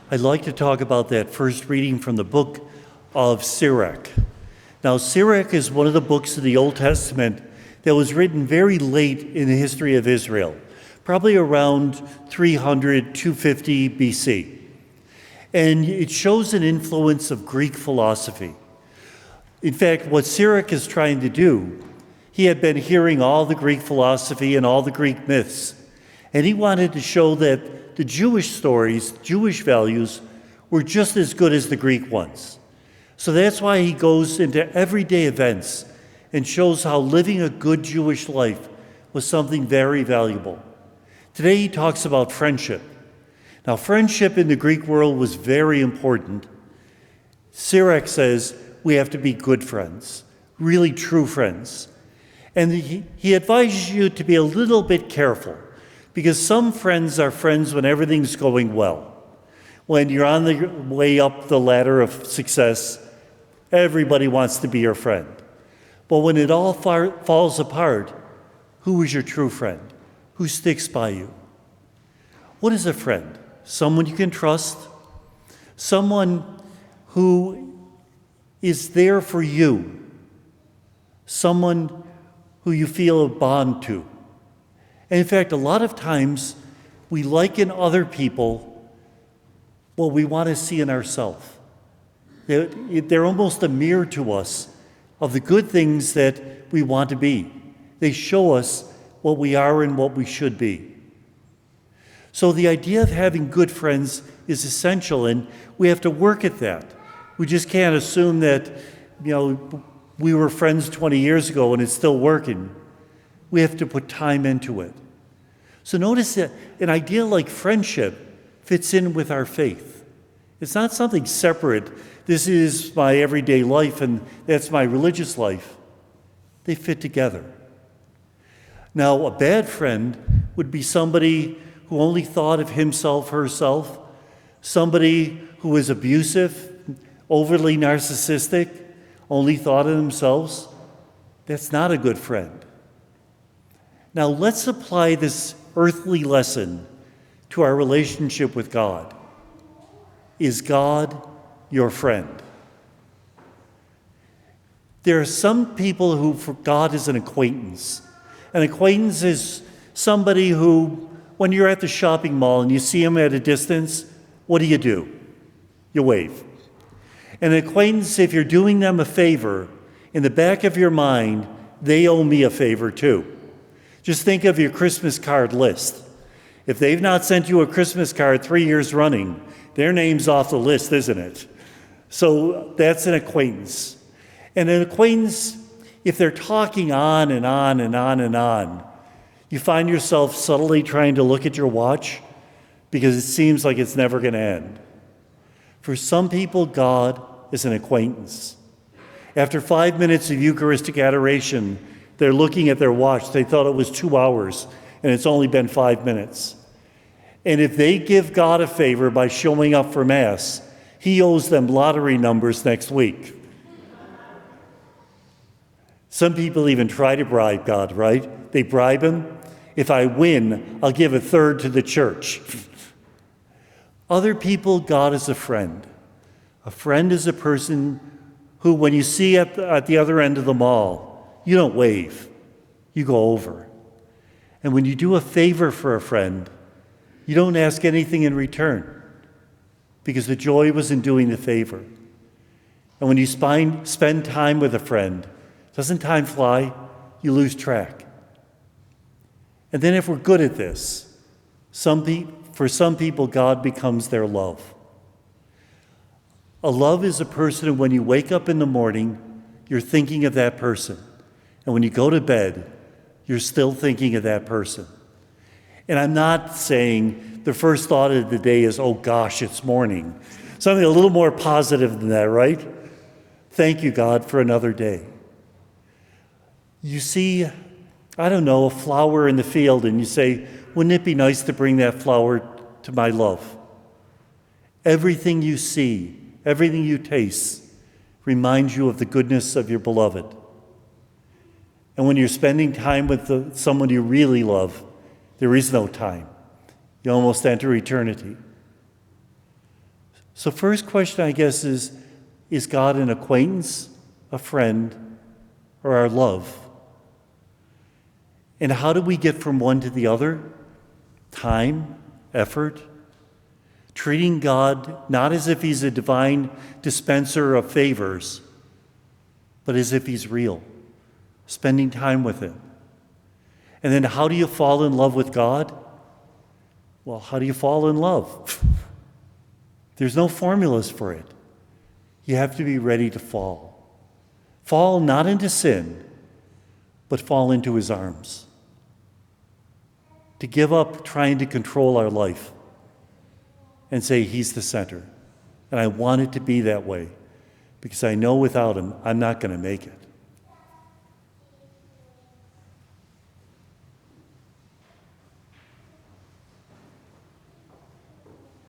I'd like to talk about that first reading from the book of Sirach. Now, Sirach is one of the books of the Old Testament that was written very late in the history of Israel, probably around 300, 250 BC. And it shows an influence of Greek philosophy. In fact, what Sirach is trying to do, he had been hearing all the Greek philosophy and all the Greek myths, and he wanted to show that the Jewish stories, Jewish values, were just as good as the Greek ones. So that's why he goes into everyday events and shows how living a good Jewish life was something very valuable. Today he talks about friendship. Now, friendship in the Greek world was very important. Sirach says we have to be good friends, really true friends. And he advises you to be a little bit careful, because some friends are friends when everything's going well. When you're on the way up the ladder of success, everybody wants to be your friend. But when it all falls apart, who is your true friend? Who sticks by you? What is a friend? Someone you can trust, someone who is there for you, someone who you feel a bond to. And in fact, a lot of times we liken other people what we want to see in ourselves. They're almost a mirror to us of the good things that we want to be. They show us what we are and what we should be. So the idea of having good friends is essential, and we have to work at that. We just can't assume that, we were friends 20 years ago and it's still working. We have to put time into it. So notice that an idea like friendship fits in with our faith. It's not something separate. This is my everyday life and that's my religious life. They fit together. Now, a bad friend would be somebody who only thought of himself, herself, somebody who is abusive, overly narcissistic, only thought of themselves. That's not a good friend. Now, let's apply this earthly lesson to our relationship with God. Is God your friend? There are some people who, for God, is an acquaintance. An acquaintance is somebody who, when you're at the shopping mall and you see them at a distance, what do? You wave. An acquaintance, if you're doing them a favor, in the back of your mind, they owe me a favor too. Just think of your Christmas card list. If they've not sent you a Christmas card 3 years running, their name's off the list, isn't it? So that's an acquaintance. And an acquaintance, if they're talking on and on and on and on, you find yourself subtly trying to look at your watch because it seems like it's never going to end. For some people, God is an acquaintance. After 5 minutes of Eucharistic adoration, they're looking at their watch. They thought it was 2 hours, and it's only been 5 minutes. And if they give God a favor by showing up for Mass, he owes them lottery numbers next week. Some people even try to bribe God, right? They bribe him. If I win, I'll give a third to the church. Other people, God is a friend. A friend is a person who, when you see at the other end of the mall, you don't wave, you go over. And when you do a favor for a friend, you don't ask anything in return because the joy was in doing the favor. And when you spend time with a friend, doesn't time fly? You lose track. And then if we're good at this, for some people, God becomes their love. A love is a person who, when you wake up in the morning, you're thinking of that person. And when you go to bed, you're still thinking of that person. And I'm not saying the first thought of the day is, oh gosh, it's morning. Something a little more positive than that, right? Thank you, God, for another day. You see, a flower in the field, and you say, wouldn't it be nice to bring that flower to my love? Everything you see, everything you taste reminds you of the goodness of your beloved. And when you're spending time with someone you really love, there is no time. You almost enter eternity. So first question, I guess, is God an acquaintance, a friend, or our love? And how do we get from one to the other? Time, effort, treating God not as if he's a divine dispenser of favors, but as if he's real, spending time with him. And then how do you fall in love with God? Well, how do you fall in love? There's no formulas for it. You have to be ready to fall. Fall not into sin, but fall into his arms. To give up trying to control our life and say he's the center. And I want it to be that way because I know without him, I'm not going to make it.